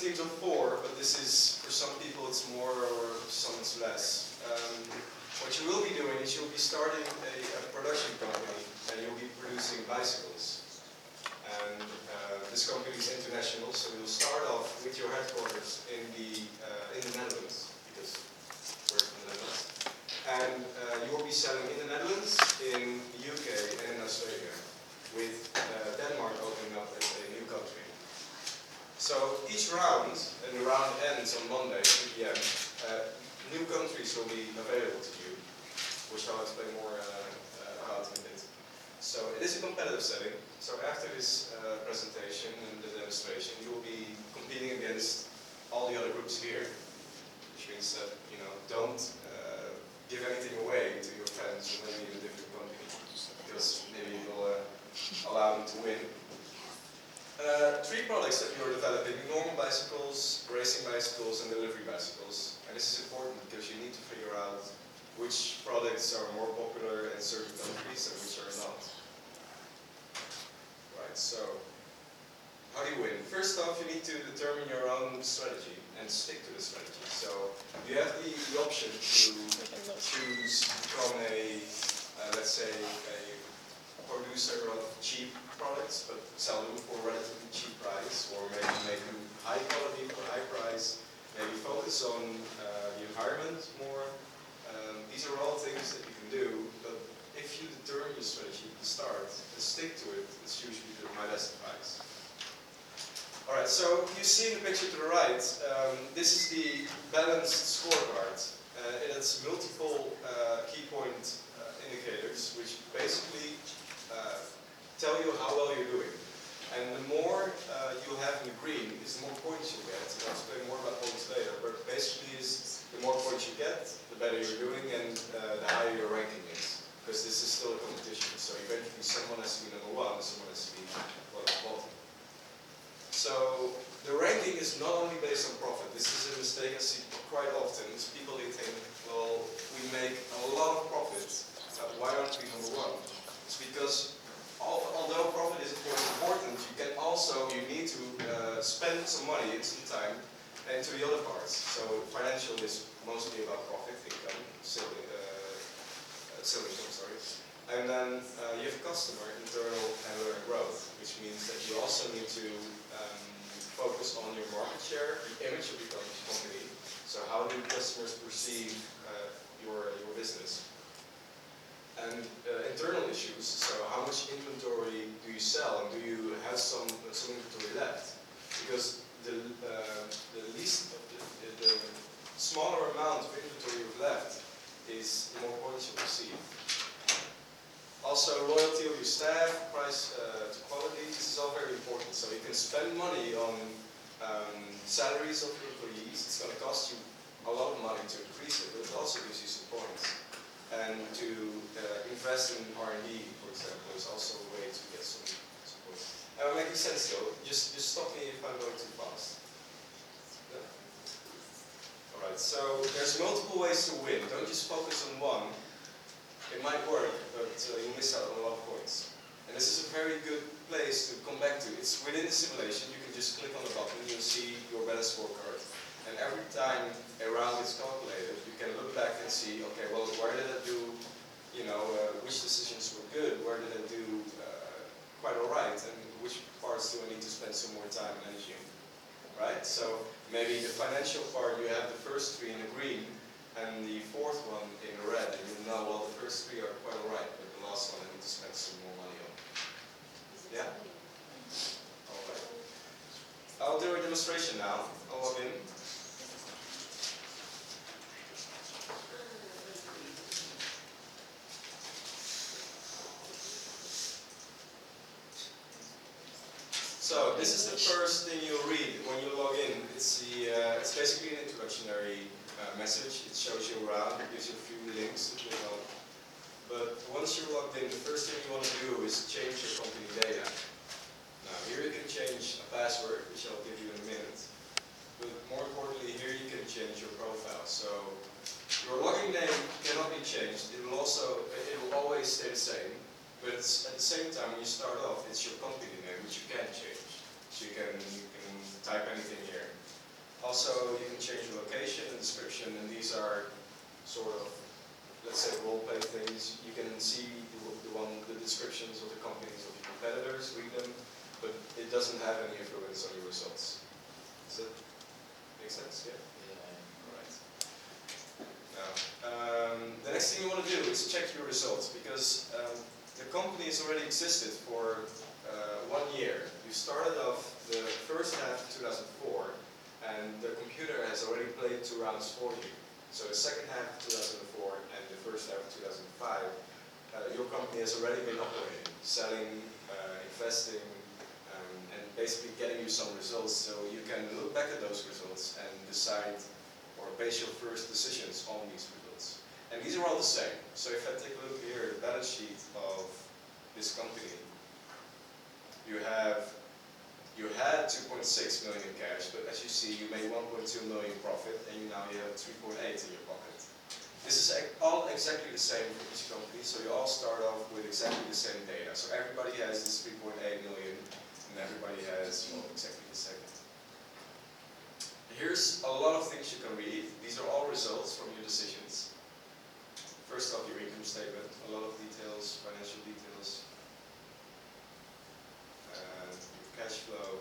teams of 4, but this is, for some people it's more or some it's less. What you will be doing is you'll be starting a production company and you'll be producing bicycles. And this company is international, so you'll start off with your headquarters in the Netherlands, because we're from the Netherlands. And you will be selling in the Netherlands, in the UK, and in Australia, with Denmark opening up as a new country. So each round, and the round ends on Monday, 3 p.m., new countries will be available to you, which I'll explain more about in a bit. So it is a competitive setting. So after this presentation and the demonstration, you will be competing against all the other groups here, which means that, you know, don't give anything away to your friends who may be in a different company, because maybe it will allow them to win. 3 products that you are developing: normal bicycles, racing bicycles, and delivery bicycles. And this is important because you need to figure out which products are more popular in certain countries and which are not. Right, so how do you win? First off, you need to determine your own strategy and stick to the strategy. So you have the option to choose from a, let's say, a producer of cheap products, but sell them for a relatively cheap price, or maybe make them high quality for high price, maybe focus on the environment more. These are all things that you can do, but if you determine your strategy at the start and stick to it, it's usually my best advice. Alright, so you see in the picture to the right, this is the balanced scorecard. It has multiple key point indicators, which basically tell you how well you're doing. And the more you have in the green, is the more points you get. I'll explain more about points later, but basically is the more points you get, the better you're doing, and the higher your ranking is. Because this is still a competition, so eventually someone has to be number 1, someone has to be one of the bottom. So the ranking is not only based on profit. This is a mistake I see quite often. Is people they think, well, we make a lot of profit, why aren't we number 1? It's because although profit is of course important, you need to spend some money and some time into the other parts. So financial is mostly about profit, income, income, sorry. And then you have customer, internal, and learning growth, which means that you also need to focus on your market share, the image of your company. So how do customers perceive your business? And internal issues, so how much inventory do you sell, and do you have some inventory left? Because the smaller amount of inventory you've left is the more points you receive. Also, loyalty of your staff, price to quality, this is all very important. So you can spend money on salaries of your employees. It's going to cost you a lot of money to increase it, but it also gives you some points. And to invest in R&D, for example, is also a way to get some support. Am I making sense though? Just stop me if I'm going too fast. Yeah. Alright, so there's multiple ways to win. Don't just focus on one. It might work, but you miss out on a lot of points. And this is a very good place to come back to. It's within the simulation. You can just click on the button, you'll see your balance scorecard. And every time a round is calculated, you can look back and see, okay, well, where did I do, which decisions were good, where did I do quite all right, and which parts do I need to spend some more time and energy in, right? So maybe the financial part, you have the first 3 in the green, and the 4th one in the red, and you know, well, the first 3 are quite all right, but the last one I need to spend some more money on. Yeah? All right. I'll do a demonstration now. I'll log in. So this is the first thing you'll read when you log in. It's basically an introductory message. It shows you around. It gives you a few links to click on. But once you're logged in, the first thing you want to do is change your company data. Now here you can change a password, which I'll give you in a minute. But more importantly, here you can change your profile. So your login name cannot be changed. It will always stay the same. But at the same time, when you start off, it's your company name, which you can change. So you can type anything here. Also, you can change the location and description, and these are sort of, let's say, role-play things. You can see the descriptions of the companies of your competitors, read them, but it doesn't have any influence on your results. Does that make sense? Yeah? Now, the next thing you want to do is check your results, because the company has already existed for 1 year. You started off the first half of 2004, and the computer has already played 2 rounds for you. So the second half of 2004 and the first half of 2005, your company has already been operating, selling, investing, and basically getting you some results, so you can look back at those results and decide or base your first decisions on these results. And these are all the same. So if I take a look here at the balance sheet of this company, you had 2.6 million in cash, but as you see, you made 1.2 million profit, and now you have 3.8 in your pocket. This is all exactly the same for each company, so you all start off with exactly the same data. So everybody has this 3.8 million, and everybody has exactly the same. Here's a lot of things you can read. These are all results from your decisions. First off, your income statement, a lot of details, financial details. Cash flow.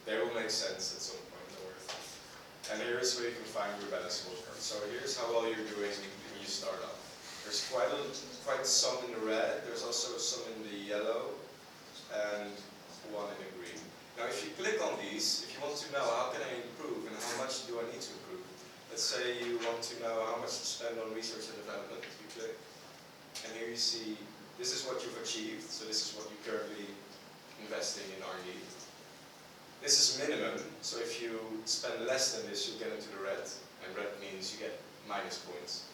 They will make sense at some point, don't worry. And here's where you can find your balance scorecard. So here's how well you're doing when you start off. There's quite some in the red, there's also some in the yellow, and one in the green. Now if you click on these, if you want to know how can I improve and how much do I need to improve, let's say you want to know how much to spend on research and development, you click, and here you see this is what you've achieved, so this is what you're currently investing in R&D. This is minimum, so if you spend less than this, you get into the red, and red means you get minus points.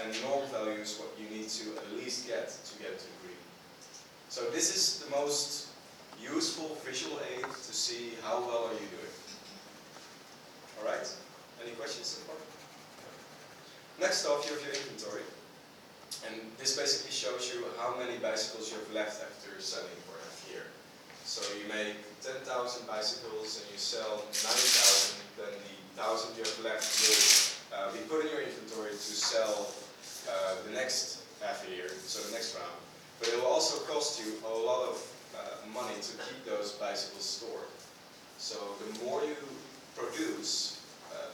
And norm value is what you need to at least get to get into green. So this is the most useful visual aid to see how well are you doing. Alright? Any questions so far? Next off, you have your inventory. And this basically shows you how many bicycles you have left after selling for half a year. So you make 10,000 bicycles and you sell 9,000, then the 1,000 you have left will be put in your inventory to sell the next half a year, so the next round. But it will also cost you a lot of money to keep those bicycles stored. So the more you produce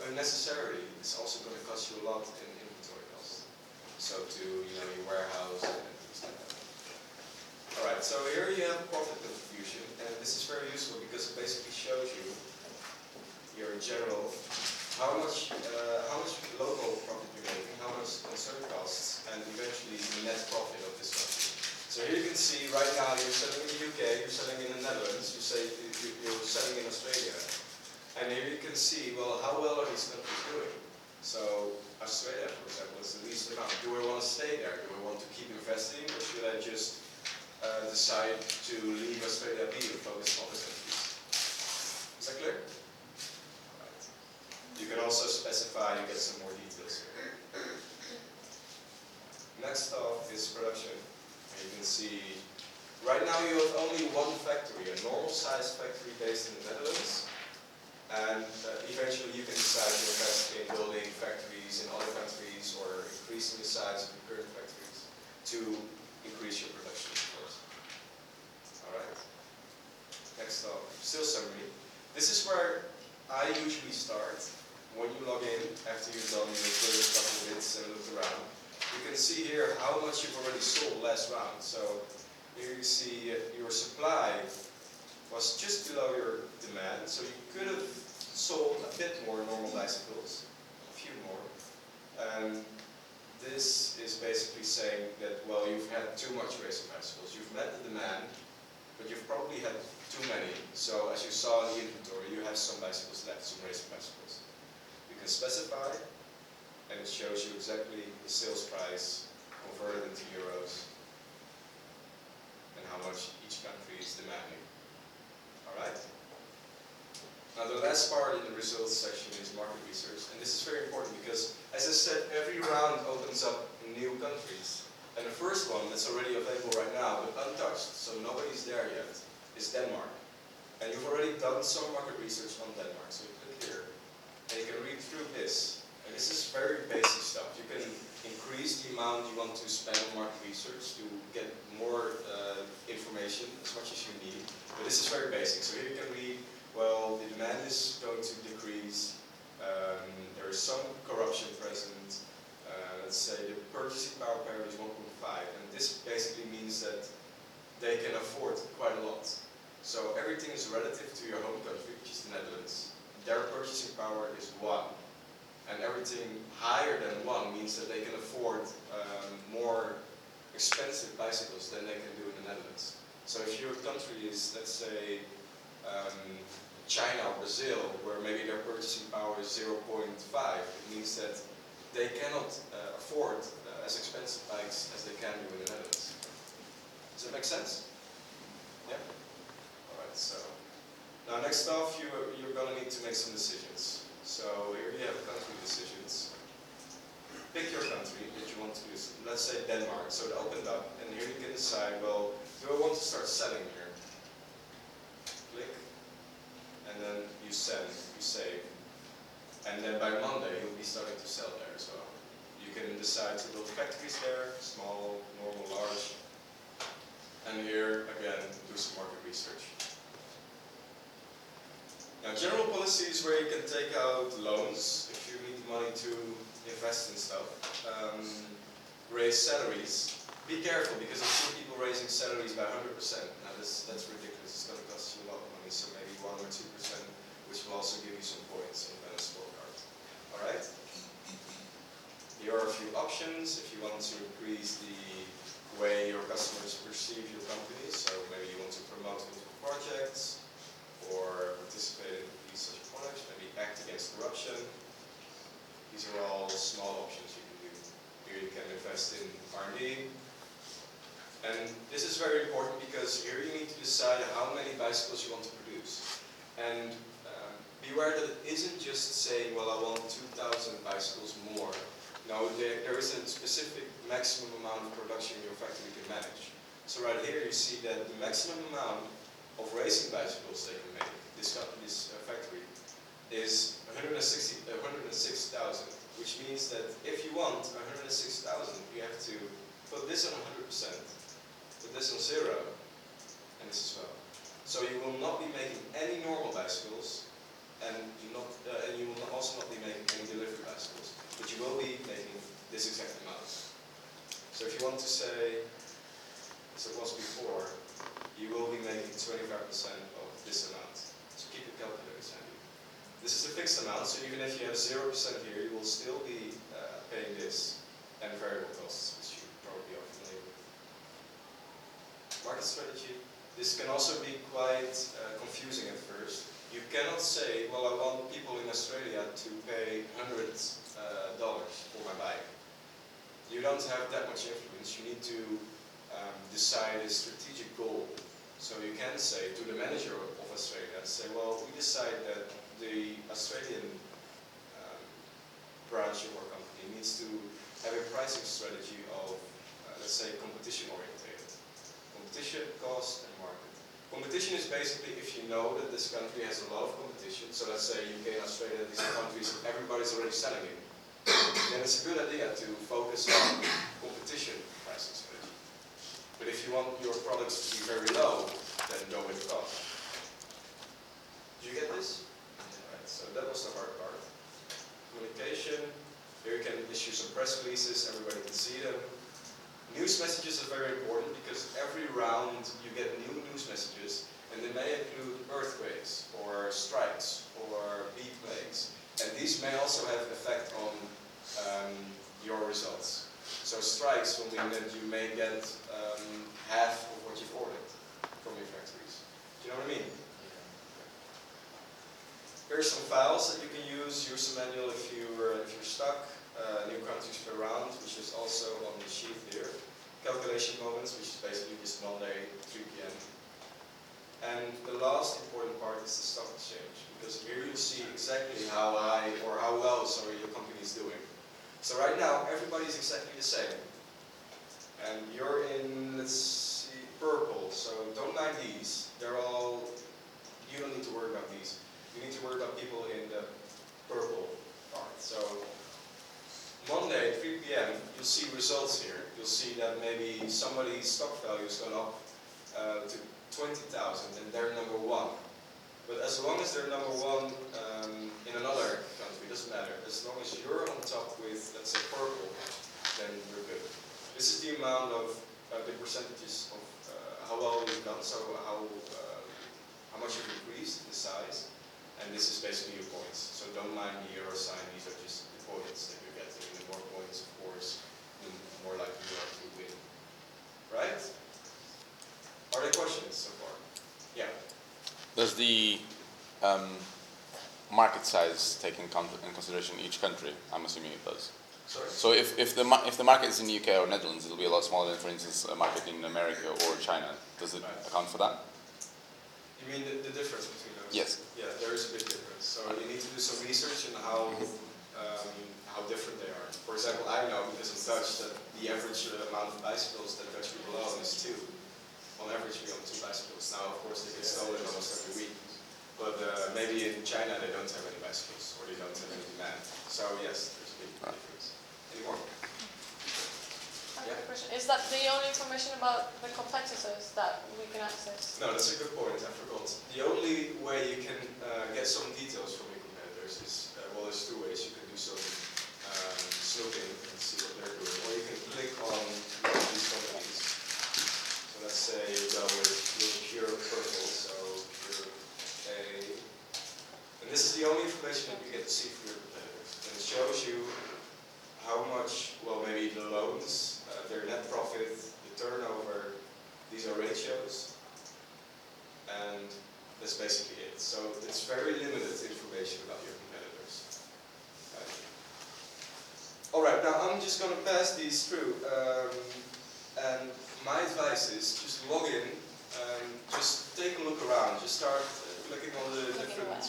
unnecessarily, it's also going to cost you a lot in inventory costs. So to your warehouse and things like that. Alright, so here you have profit contribution, and this is very useful because it basically shows you your general how much local profit you're making, how much concern costs, and eventually the net profit of this country. So here you can see right now you're selling in the UK, you're selling in the Netherlands, you're selling in Australia. And here you can see, well, how well are these countries doing? So Australia, for example, is the least amount. Do I want to stay there? Do I want to keep investing, or should I just decide to leave Australia be and focus on other countries? Is that clear? Right. You can also specify, you get some more details here. Next off is production. And you can see, right now you have only one factory, a normal sized factory based in the Netherlands. And eventually you can decide to invest in building factories in other countries or increasing the size of your current factories to increase your production, of course. Alright. Next up, sales summary. This is where I usually start when you log in after you've done your first couple of bits and looked around. You can see here how much you've already sold last round. So here you see your supply was just below your demand, so you could have sold a bit more normal bicycles, a few more. And this is basically saying that, well, you've had too much racing bicycles. You've met the demand, but you've probably had too many. So as you saw in the inventory, you have some bicycles left, some racing bicycles. You can specify, and it shows you exactly the sales price converted into euros and how much each country is demanding. Alright? Now the last part in the results section is market research, and this is very important because, as I said, every round opens up new countries. And the first one that's already available right now, but untouched, so nobody's there yet, is Denmark. And you've already done some market research on Denmark, so you click here. And you can read through this. And this is very basic stuff. You can increase the amount you want to spend on market research to get more information, as much as you need. But this is very basic. So here you can read, well, the demand is going to decrease. There is some corruption present. Let's say the purchasing power parity is 1.5. And this basically means that they can afford quite a lot. So everything is relative to your home country, which is the Netherlands. Their purchasing power is 1. And everything higher than 1 means that they can afford more expensive bicycles than they can do in the Netherlands. So if your country is, let's say, China or Brazil, where maybe their purchasing power is 0.5, it means that they cannot afford as expensive bikes as they can do in the Netherlands. Does that make sense? Yeah? Alright, so now next off you're going to need to make some decisions. So here you have country decisions. Pick your country that you want to use. Let's say Denmark. So it opened up and here you can decide, well, do I want to start selling here? Click. And then you send, you save. And then by Monday you'll be starting to sell there as well. You can decide to build factories there, small, normal, large. And here, again, do some market research. Now, general policies where you can take out loans if you need money to invest in stuff. Raise salaries. Be careful because I've seen people raising salaries by 100%. Now, that's ridiculous. It's going to cost you a lot of money, so maybe 1 or 2%, which will also give you some points in a scorecard. All right? Here are a few options if you want to increase the way your customers perceive your company. So maybe you want to promote multiple projects or participate in research products, maybe act against corruption. These are all small options you can do. Here you can invest in R&D. And this is very important because here you need to decide how many bicycles you want to produce. And beware that it isn't just saying, well, I want 2,000 bicycles more. No, there is a specific maximum amount of production your factory can manage. So right here you see that the maximum amount of racing bicycles they can make, this factory, is 106,000, which means that if you want 106,000, you have to put this on 100%, put this on 0, and this as well. So you will not be making any normal bicycles, and you will also not be making any delivery bicycles. But you will be making this exact amount. So if you want to say, as it was before, you will be making 25% of this amount. So keep your calculators handy. This is a fixed amount, so even if you have 0% here, you will still be paying this and variable costs, which you probably are familiar with. Market strategy. This can also be quite confusing at first. You cannot say, well, I want people in Australia to pay $100 for my bike. You don't have that much influence. You need to decide a strategic goal. So you can say to the manager of Australia, say, well, we decide that the Australian branch of our company needs to have a pricing strategy of, let's say, competition orientated. Competition, cost, and market. Competition is basically if you know that this country has a lot of competition, so let's say UK and Australia, these are countries everybody's already selling in, then it's a good idea to focus on competition pricing strategy. But if you want your products to be very low, then go with cost. Did you get this? Right, so that was the hard part. Communication. Here you can issue some press releases, everybody can see them. News messages are very important because every round you get new news messages, and they may include earthquakes or strikes or bee plagues. And these may also have effect on your results. So strikes will mean that you may get half of what you've ordered from your factories. Do you know what I mean? Here are some files that you can use. Use the manual if you're stuck. New countries per round, which is also on the sheet here. Calculation moments, which is basically just Monday, 3 p.m. And the last important part is the stock exchange, because here you see exactly how high or how well, your company is doing. So right now, everybody's exactly the same. And you're in, let's see, purple, so don't mind these. They're all you don't need to worry about these. You need to worry about people in the purple part. So Monday at 3 p.m. you'll see results here. You'll see that maybe somebody's stock value has gone up to 20,000 and they're number one. But as long as they're number one in another country, it doesn't matter. As long as you're on top with, let's say, purple, then you're good. This is the amount of the percentages of how well you've done, so how much you've increased in size. And this is basically your points. So don't mind the euro sign, these are just the points that you're getting. The more points, of course, the more likely you are to win. Right? Are there questions so far? Yeah. Does the market size take in consideration each country? I'm assuming it does. Sorry? So if the market is in the UK or Netherlands, it'll be a lot smaller than, for instance, a market in America or China. Does it account for that? You mean the difference between those? Yes. Yeah, there is a big difference. So you need to do some research on how different they are. For example, I know, because I'm Dutch, that the average amount of bicycles that Dutch people own is 2. On average, we own 2 bicycles. Now, of course, they get stolen almost every week. But maybe in China, they don't have any bicycles, or they don't have any demand. So yes, there's a big difference. Any more? Yeah. Question. Is that the only information about the competitors that we can access? No, that's a good point. I forgot. The only way you can get some details from your competitors is, well, there's 2 ways. You can do some snooping and see what they're doing, or you can click on these companies. So let's say you go with pure purple, so pure A. And this is the only information that you get to see from your competitors. And it shows you how much, well, maybe the loans, their net profit, the turnover, these are ratios, and that's basically it. So it's very limited information about your competitors. Alright, now I'm just going to pass these through, and my advice is just log in, just take a look around, just start clicking on the different,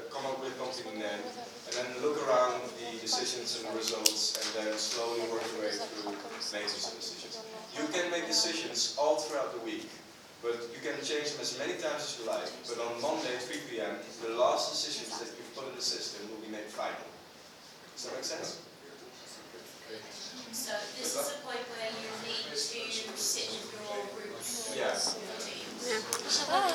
come up with a company name, and then look around the decisions and the results, and then slowly work your way through making some decisions. You can make decisions all throughout the week, but you can change them as many times as you like. But on Monday at 3 p.m., the last decisions that you've put in the system will be made final. Does that make sense? So this is a point where you need to sit with your groups. Yes. Your teams. Bye.